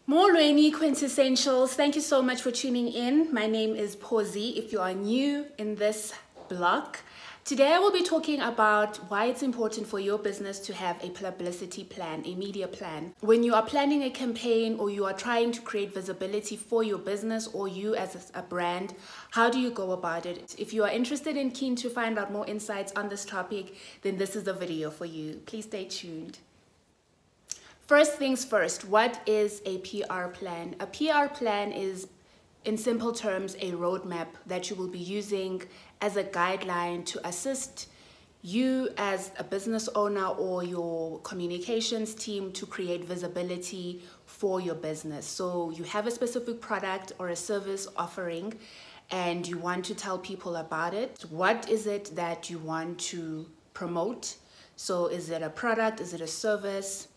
More Rainy Quintessentials, thank you so much for tuning in. My name is Pawsy. If you are new in this block, today I will be talking about why it's important for your business to have a publicity plan, a media plan. When you are planning a campaign or you are trying to create visibility for your business or you as a brand, how do you go about it? If you are interested and keen to find out more insights on this topic, then this is the video for you. Please stay tuned. First things first, what is a PR plan? A PR plan is, in simple terms, a roadmap that you will be using as a guideline to assist you as a business owner or your communications team to create visibility for your business. So you have a specific product or a service offering and you want to tell people about it. What is it that you want to promote? So is it a product? Is it a service?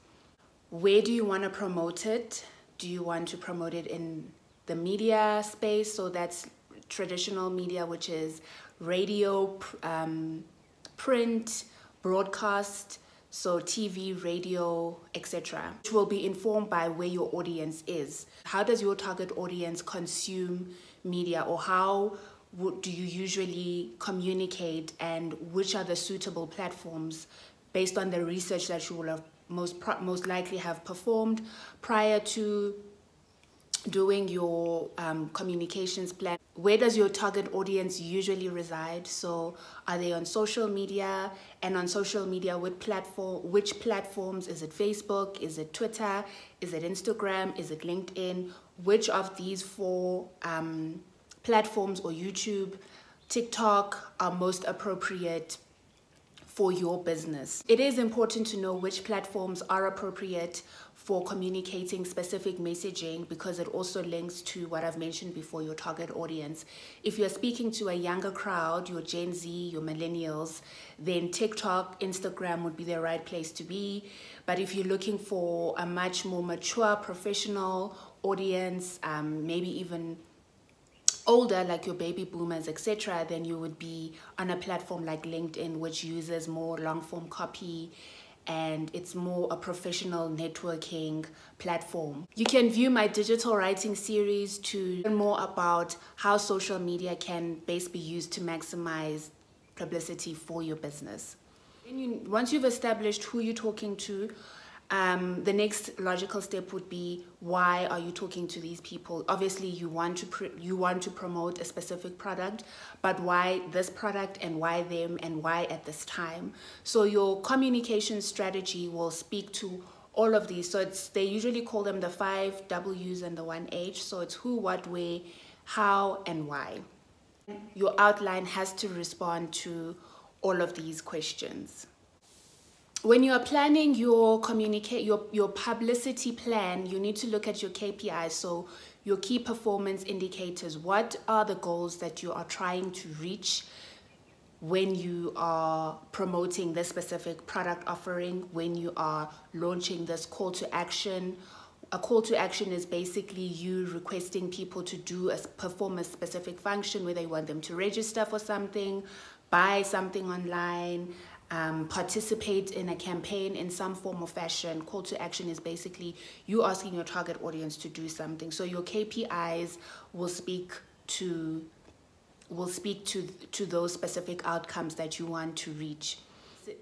Where do you want to promote it? Do you want to promote it in the media space? So that's traditional media, which is radio, print, broadcast, so TV, radio, etc. Which will be informed by where your audience is. How does your target audience consume media, or how do you usually communicate, and which are the suitable platforms based on the research that you will have most likely have performed prior to doing your communications plan. Where does your target audience usually reside? So are they on social media? And on social media, which platforms? Is it Facebook? Is it Twitter? Is it Instagram? Is it LinkedIn? Which of these four platforms, or YouTube, TikTok, are most appropriate for your business? It is important to know which platforms are appropriate for communicating specific messaging, because it also links to what I've mentioned before, your target audience. If you're speaking to a younger crowd, your Gen Z, your millennials, then TikTok, Instagram would be the right place to be. But if you're looking for a much more mature, professional audience, maybe even older, like your baby boomers, etc., then you would be on a platform like LinkedIn, which uses more long-form copy and it's more a professional networking platform. You can view my digital writing series to learn more about how social media can best be used to maximize publicity for your business. Once you've established who you're talking to, the next logical step would be, why are you talking to these people? Obviously, you want to promote a specific product, but why this product and why them and why at this time? So your communication strategy will speak to all of these. So they usually call them the 5 W's and the 1 H. So it's who, what, where, how, and why. Your outline has to respond to all of these questions. When you are planning your publicity plan, you need to look at your KPIs, so your key performance indicators. What are the goals that you are trying to reach when you are promoting this specific product offering, when you are launching this call to action? A call to action is basically you requesting people to perform a specific function, whether you want them to register for something, buy something online, participate in a campaign in some form or fashion. Call to action is basically you asking your target audience to do something. So your KPIs will speak to those specific outcomes that you want to reach.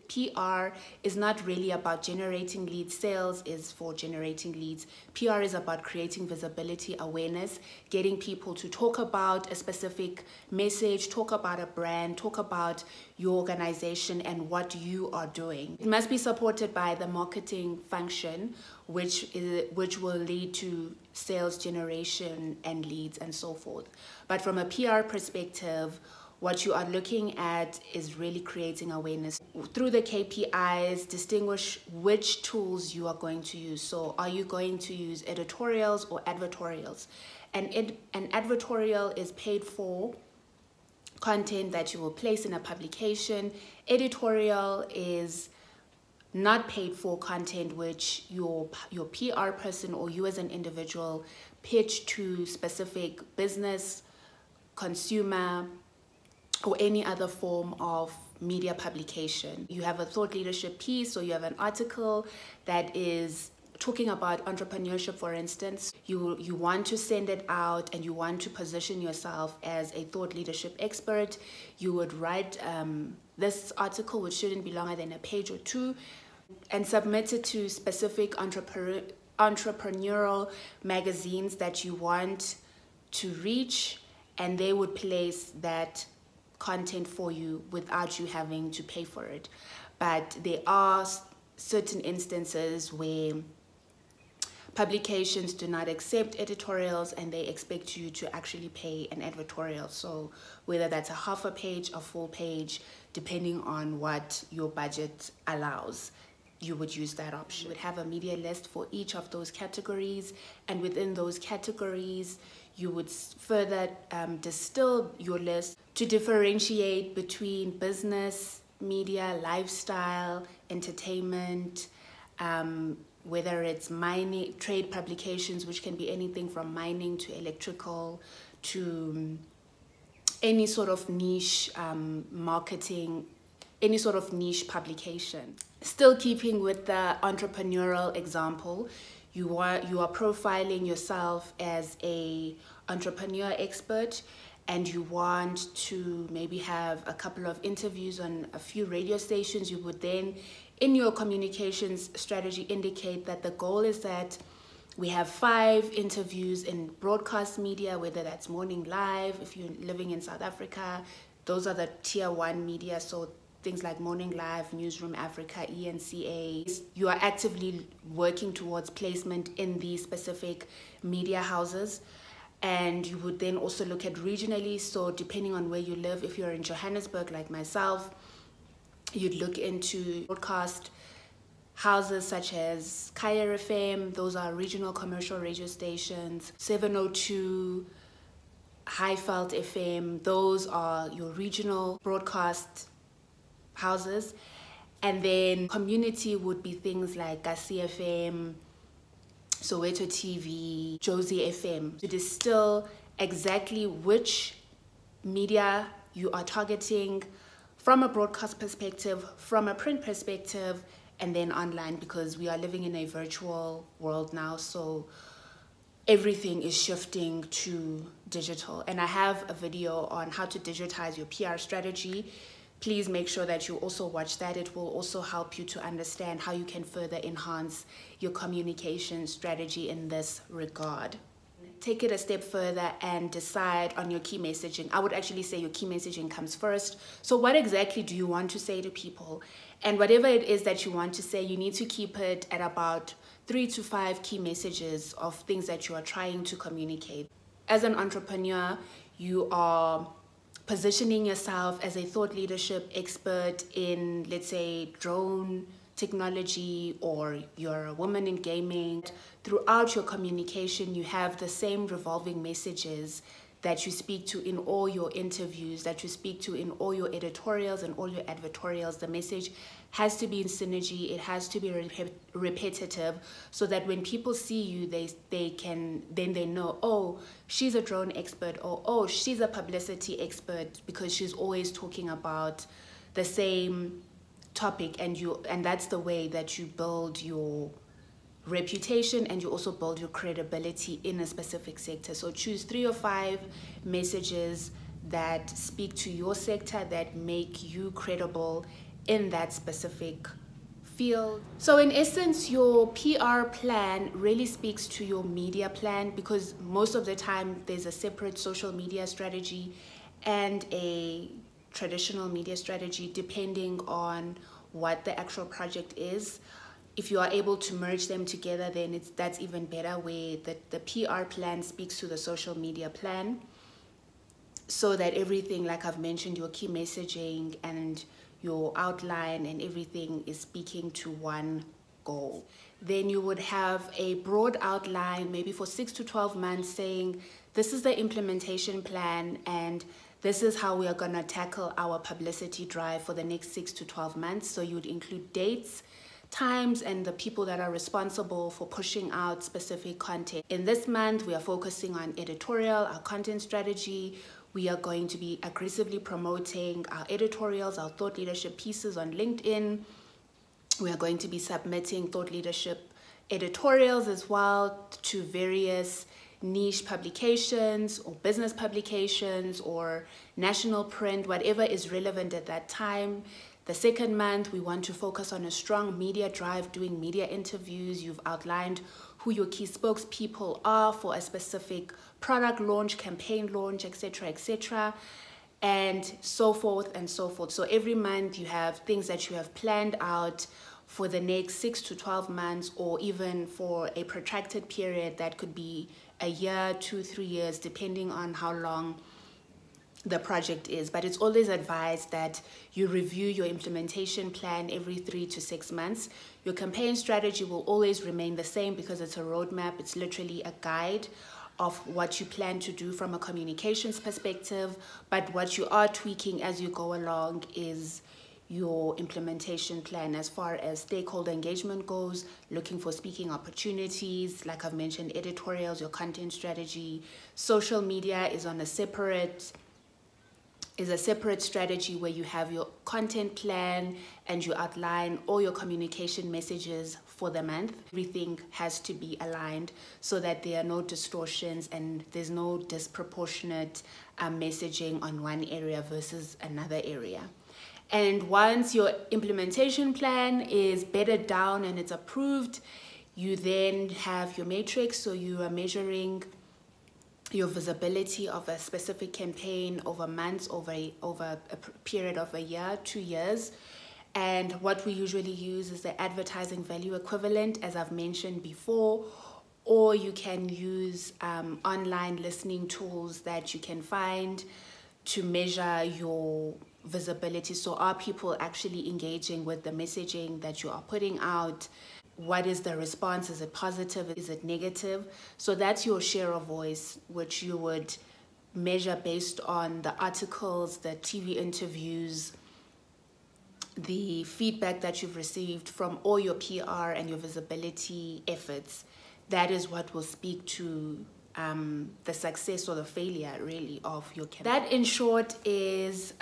PR is not really about generating leads. Sales is for generating leads. PR is about creating visibility, awareness, getting people to talk about a specific message, talk about a brand, talk about your organization and what you are doing. It must be supported by the marketing function, which will lead to sales generation and leads and so forth. But from a PR perspective, what you are looking at is really creating awareness. Through the KPIs, distinguish which tools you are going to use. So are you going to use editorials or advertorials? An advertorial is paid for content that you will place in a publication. Editorial is not paid for content which your PR person or you as an individual pitch to specific business, consumer, or any other form of media publication. You have a thought leadership piece, or you have an article that is talking about entrepreneurship, for instance, you want to send it out and you want to position yourself as a thought leadership expert, you would write this article, which shouldn't be longer than a page or two, and submit it to specific entrepreneurial magazines that you want to reach, and they would place that content for you without you having to pay for it. But there are certain instances where publications do not accept editorials and they expect you to actually pay an editorial. So whether that's a half a page or full page, depending on what your budget allows, you would use that option. You would have a media list for each of those categories, and within those categories you would further distill your list to differentiate between business, media, lifestyle, entertainment, whether it's mining, trade publications, which can be anything from mining to electrical to any sort of niche marketing, any sort of niche publication. Still keeping with the entrepreneurial example, you are profiling yourself as a entrepreneur expert, and you want to maybe have a couple of interviews on a few radio stations. You would then, in your communications strategy, indicate that the goal is that we have 5 interviews in broadcast media, whether that's Morning Live, if you're living in South Africa, those are the tier 1 media, so things like Morning Live, Newsroom Africa, ENCA. You are actively working towards placement in these specific media houses. And you would then also look at regionally, so depending on where you live, if you're in Johannesburg like myself, you'd look into broadcast houses such as Kaya FM, those are regional commercial radio stations, 702, Highveld FM, those are your regional broadcast houses. And then community would be things like Kasi FM, Soweto TV, Josie FM, to distill exactly which media you are targeting from a broadcast perspective, from a print perspective, and then online, because we are living in a virtual world now, so everything is shifting to digital. And I have a video on how to digitize your PR strategy. Please make sure that you also watch that. It will also help you to understand how you can further enhance your communication strategy in this regard. Take it a step further and decide on your key messaging. I would actually say your key messaging comes first. So what exactly do you want to say to people? And whatever it is that you want to say, you need to keep it at about 3 to 5 key messages of things that you are trying to communicate. As an entrepreneur, you are positioning yourself as a thought leadership expert in, let's say, drone technology, or you're a woman in gaming. Throughout your communication, you have the same revolving messages that you speak to in all your interviews, that you speak to in all your editorials and all your advertorials. The message has to be in synergy, it has to be repetitive, so that when people see you, they know, oh, she's a drone expert, or oh, she's a publicity expert, because she's always talking about the same topic. And that's the way that you build your reputation, and you also build your credibility in a specific sector. So choose 3 or 5 messages that speak to your sector, that make you credible in that specific field. So in essence, your PR plan really speaks to your media plan, because most of the time there's a separate social media strategy and a traditional media strategy depending on what the actual project is. If you are able to merge them together, then that's even better, where the PR plan speaks to the social media plan, so that everything, like I've mentioned, your key messaging and your outline and everything is speaking to one goal. Then you would have a broad outline, maybe for 6 to 12 months, saying this is the implementation plan and this is how we are going to tackle our publicity drive for the next 6 to 12 months. So you would include dates, times, and the people that are responsible for pushing out specific content. In this month, we are focusing on editorial, our content strategy. We are going to be aggressively promoting our editorials, our thought leadership pieces on LinkedIn. We are going to be submitting thought leadership editorials as well to various niche publications or business publications or national print, whatever is relevant at that time. The second month, we want to focus on a strong media drive, doing media interviews. You've outlined who your key spokespeople are for a specific product launch, campaign launch, etc., etc., and so forth and so forth. So every month you have things that you have planned out for the next 6 to 12 months, or even for a protracted period that could be a year, 2, 3 years, depending on how long the project is. But it's always advised that you review your implementation plan every 3 to 6 months. Your campaign strategy will always remain the same because it's a roadmap. It's literally a guide of what you plan to do from a communications perspective, but what you are tweaking as you go along is your implementation plan as far as stakeholder engagement goes, looking for speaking opportunities, like I've mentioned, editorials, your content strategy. Social media is on a separate strategy where you have your content plan and you outline all your communication messages for the month. Everything has to be aligned so that there are no distortions and there's no disproportionate messaging on one area versus another area. And once your implementation plan is bedded down and it's approved, you then have your matrix. So you are measuring your visibility of a specific campaign over months, over a period of a year, 2 years. And what we usually use is the advertising value equivalent, as I've mentioned before, or you can use online listening tools that you can find to measure your visibility. So are people actually engaging with the messaging that you are putting out? What is the response? Is it positive? Is it negative? So that's your share of voice, which you would measure based on the articles, the TV interviews, the feedback that you've received from all your PR and your visibility efforts. That is what will speak to the success or the failure, really, of your campaign. That, in short, is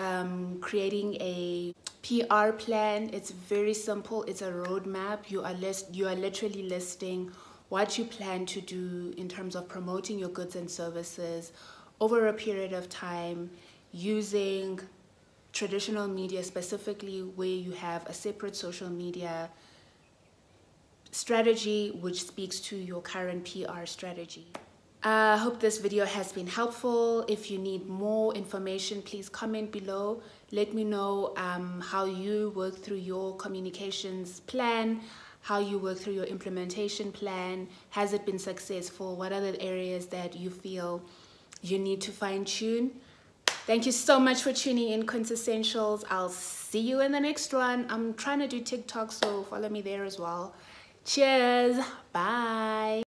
creating a PR plan. It's very simple. It's a roadmap. You are literally listing what you plan to do in terms of promoting your goods and services over a period of time, using traditional media, specifically where you have a separate social media strategy which speaks to your current PR strategy. I hope this video has been helpful. If you need more information, please comment below. Let me know how you work through your communications plan, how you work through your implementation plan. Has it been successful? What are the areas that you feel you need to fine-tune? Thank you so much for tuning in, Quintessentials. I'll see you in the next one. I'm trying to do TikTok, so follow me there as well. Cheers. Bye.